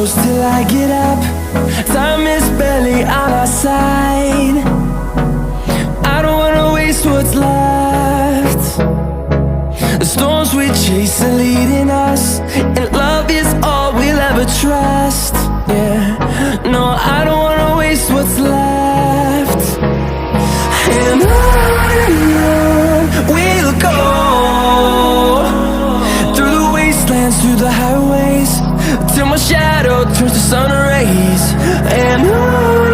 close till I get up. Time is barely on our side. I don't wanna waste what's left. The storms we chase are leading us, and love is all we'll ever trust. Yeah, no, I don't wanna waste what's left. And on we'll go, through the wastelands, through the highways, till my shadow turns to sun rays. And on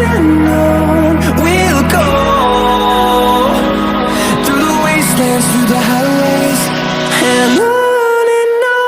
we'll go, through the wastelands, through the highways, and on we'll go.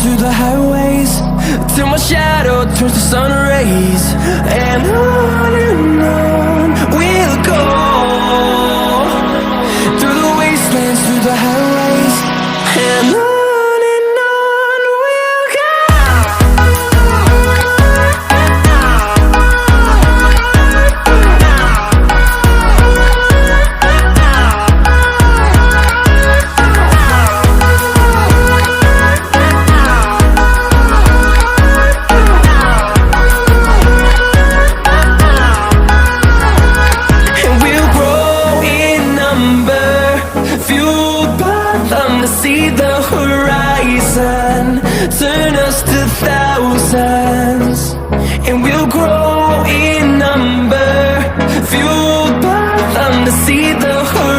Through the highways, till my shadow turns to sun rays. And on we'll go, through the wastelands, through the highways, and on we'll go. See the horizon, turn us to thousands, and we'll grow in number, fueled by them to see the horizon.